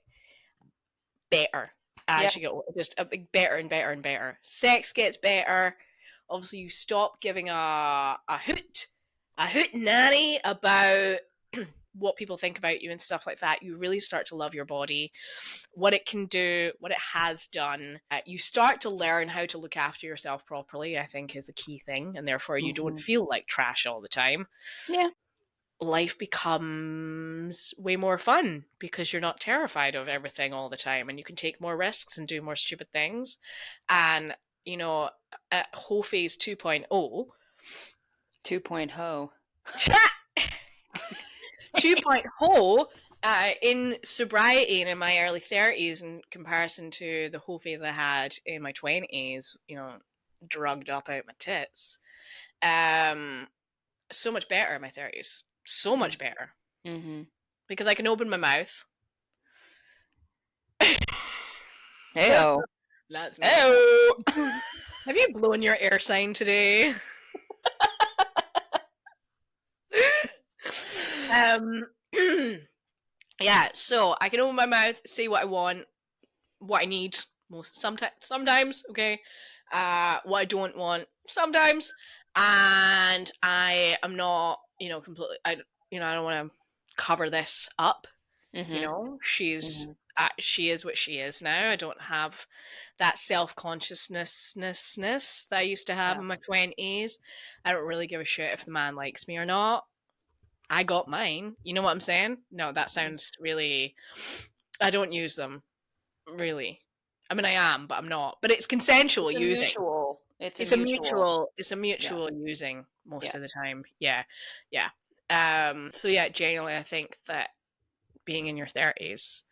better yeah, as you get older, just a big better and better and better. Sex gets better. Obviously, you stop giving a hoot nanny about what people think about you and stuff like that. You really start to love your body, what it can do, what it has done. You start to learn how to look after yourself properly, I think is a key thing, and therefore you don't hmm, feel like trash all the time. yeah, Life becomes way more fun because you're not terrified of everything all the time, and you can take more risks and do more stupid things. And you know, at whole phase 2.0, 2.0. 2.0, in sobriety and in my early 30s in comparison to the whole phase I had in my 20s, drugged up out my tits, um so much better in my 30s, so much better, Mm-hmm. because I can open my mouth. that's Heyo. that's me. Heyo. Have you blown your air sign today? um yeah, so I can open my mouth, say what I want, what I need, sometimes, okay, what I don't want sometimes, and I am not, completely, I don't want to cover this up. Mm-hmm. She's Mm-hmm. she is what she is now. I don't have that self-consciousness that I used to have Yeah. in my 20s. I don't really give a shit if the man likes me or not. I got mine. You know what I'm saying? No, that sounds really, I don't use them, really. I mean, I am, but I'm not. But it's consensual It's a using. mutual. It's a It's a mutual. mutual. It's a Yeah. mutual using Yeah. most of the time. Yeah, yeah. So yeah, generally, I think that being in your 30s,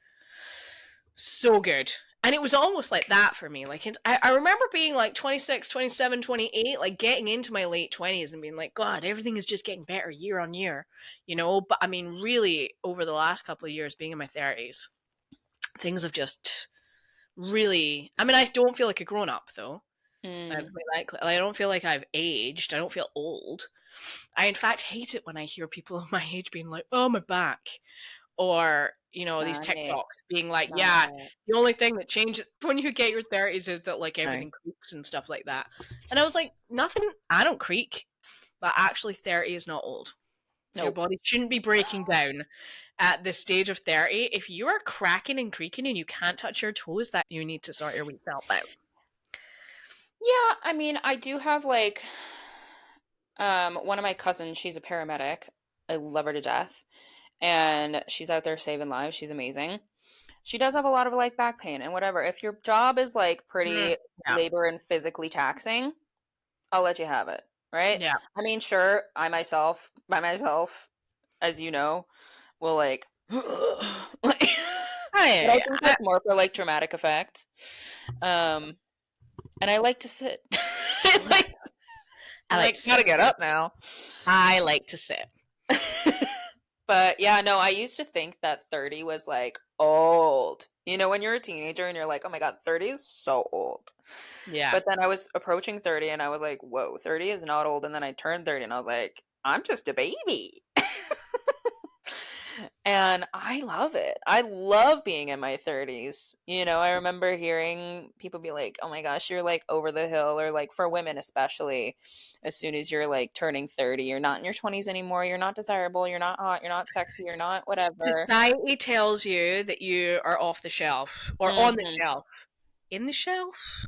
so good. And it was almost like that for me. Like, I remember being like 26, 27, 28, like getting into my late 20s and being like, God, everything is just getting better year on year, But I mean, really, over the last couple of years, being in my 30s, things have just really. I mean, I don't feel like a grown up, though. Mm. I don't feel like I've aged. I don't feel old. I, in fact, hate it when I hear people of my age being like, oh, my back, or these Not it. TikToks being like, Not yeah, it. the only thing that changes when you get your 30s is that like Sorry. everything creaks and stuff like that. And I was like, nothing. I don't creak, but actually, 30 is not old. Your Nope. body shouldn't be breaking down at this stage of 30. If you are cracking and creaking and you can't touch your toes, that you need to sort your wee self out. Yeah, I mean, I do have like one of my cousins, she's a paramedic. I love her to death. And she's out there saving lives. She's amazing. She does have a lot of like back pain and whatever. If your job is like Mm, pretty yeah, labor and physically taxing, I'll let you have it, right? yeah. I mean, sure, I myself, by myself, as you know, will like, like, but I I, think I, that's more for like dramatic effect. Um, and I like to sit. like, I I'm like like, to gotta sit. get up now. I like to sit. But yeah, no, I used to think that 30 was like old. You know, when you're a teenager and you're like, oh my God, 30 is so old. Yeah. But then I was approaching 30 and I was like, whoa, 30 is not old. And then I turned 30 and I was like, I'm just a baby. And I love it. I love being in my 30s. You know, I remember hearing people be like, "Oh my gosh, you're like over the hill," or like for women especially, as soon as you're like turning 30, you're not in your 20s anymore. You're not desirable, you're not hot, you're not sexy, you're not whatever. Society tells you that you are off the shelf or on the Mhm. shelf. In the shelf?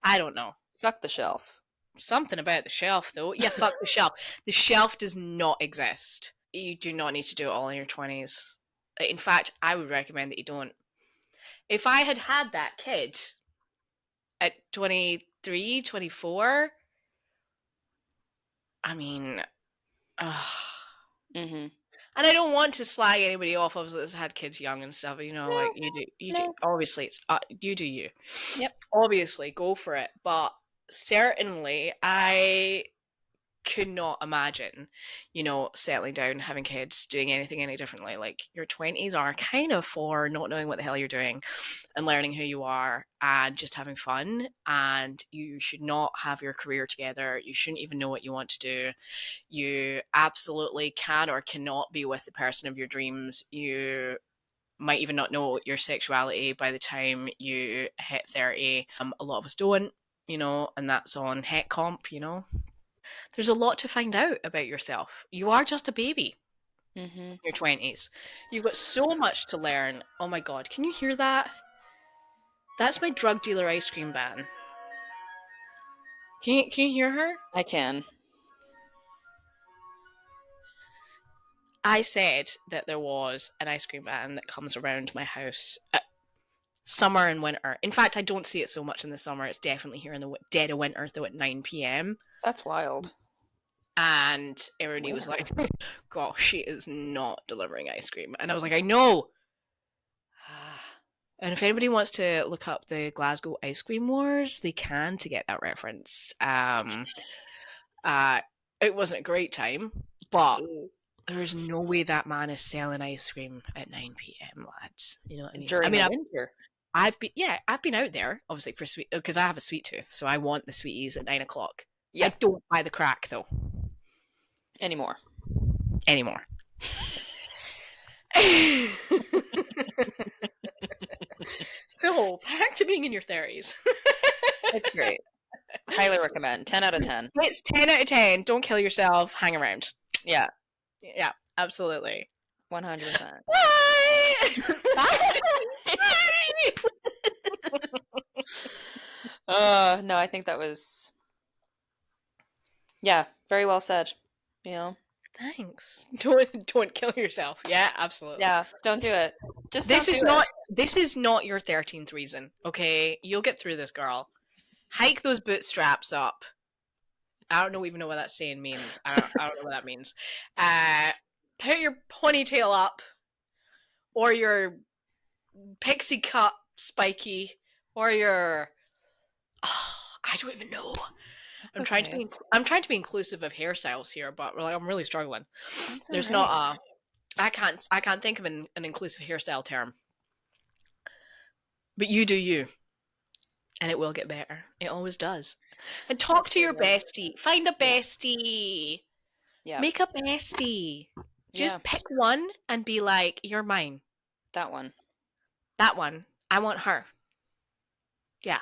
I don't know. Fuck the shelf. Something about the shelf, though. Yeah, fuck the shelf. The shelf does not exist. You do not need to do it all in your 20s. In fact, I would recommend that you don't. If I had had that kid at 23, 24, I mean, Mhm. and I don't want to slag anybody off of that's had kids young and stuff. Like No, you do. no. Obviously, it's you do you. Yep. Obviously, go for it. But certainly, I could not imagine, settling down, having kids, doing anything any differently. Like your 20s are kind of for not knowing what the hell you're doing and learning who you are and just having fun. And you should not have your career together. You shouldn't even know what you want to do. You absolutely can or cannot be with the person of your dreams. You might even not know your sexuality by the time you hit 30. A lot of us don't, and that's on het comp. There's a lot to find out about yourself. You are just a baby Mhm. in your 20s. You've got so much to learn. Oh my god, can you hear that? That's my drug dealer ice cream van. Can you hear her? I can. I said that there was an ice cream van that comes around my house at summer and winter. In fact, I don't see it so much in the summer. It's definitely here in the dead of winter, though, at 9 p.m. That's wild. And everybody was Where? like, gosh, she is not delivering ice cream. And I was like, I know. And if anybody wants to look up the Glasgow Ice Cream Wars, they can to get that reference. Uh, it wasn't a great time, but there is no way that man is selling ice cream at 9 p.m., lads. You know what I mean? I During mean, the I've, winter. I've been, yeah, I've been out there obviously for sweet because I have a sweet tooth, so I want the sweeties at 9 o'clock. I Yeah, don't buy the crack though anymore. anymore. So back to being in your 30s. It's great. Highly recommend. 10 out of 10. It's 10 out of 10. Don't kill yourself. Hang around. Yeah, Yeah, absolutely. 100%. Bye. Bye. No, I think that was, yeah, very well said. You know? Thanks. Don't kill yourself. Yeah, absolutely. Yeah, don't do it. Just This don't do is it. not this is not your 13th reason. Okay, you'll get through this, girl. Hike those bootstraps up. I don't even know what that saying means. I don't know what that means. Put your ponytail up, or your pixie cut spiky, or your I don't even know. That's I'm trying to okay. I'm trying to be inclusive of hairstyles here, but I'm really struggling. That's all There's right. not I can't think of an inclusive hairstyle term. But you do you, and it will get better. It always does. And talk to your Absolutely. bestie. Find a Yeah. bestie. Yeah. Make a bestie. Yeah. Just pick one and be like, "You're mine." That one. That one. I want her. Yeah.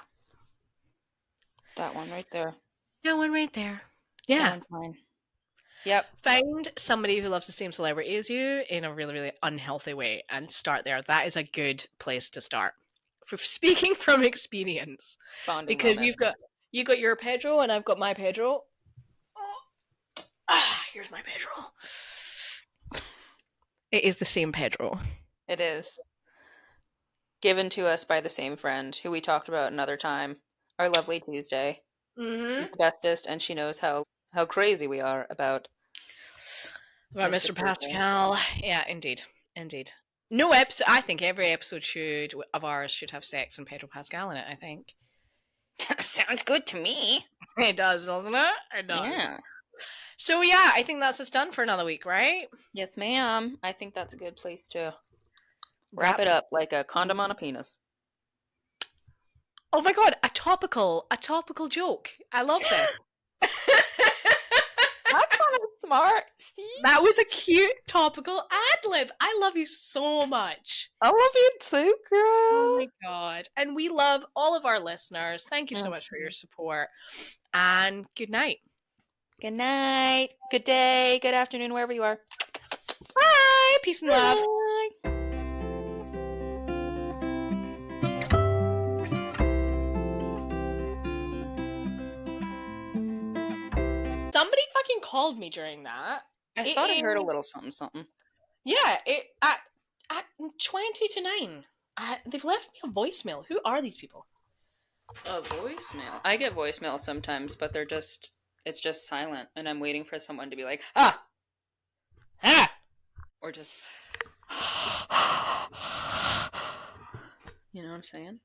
That one right there. That one right there. That Yeah. one's mine. Yep. Find somebody who loves the same celebrity as you in a really, really unhealthy way and start there. That is a good place to start. For speaking from experience, Bonding because moment. you got your Pedro and I've got my Pedro. Here's my Pedro. It is the same Pedro. It is. Given to us by the same friend who we talked about another time. Our lovely Tuesday. She's Mm-hmm. the bestest, and she knows how crazy we are about About Mr. Mr. Tuesday. Pascal. Yeah, indeed. Indeed. No episode. I think every episode of ours should have sex and Pedro Pascal in it. I think Sounds good to me. it does, doesn't it? It does. Yeah. So yeah, I think that's us done for another week, right? Yes, ma'am. I think that's a good place to wrap Wrap. it up like a condom on a penis. Oh my god, a topical joke. I love this. That's not a smart. See? That was a cute topical ad-lib. I love you so much. I love you too, girl. Oh my god. And we love all of our listeners. Thank you so much for your support. And good night. Good night. Good day. Good afternoon, wherever you are. Bye. Peace and love. Bye. Somebody fucking called me during that. I thought I heard a little something, something. Yeah, at 20 to 9. They've left me a voicemail. Who are these people? A voicemail. I get voicemail sometimes, but it's just silent, and I'm waiting for someone to be like, ah, or just, you know what I'm saying?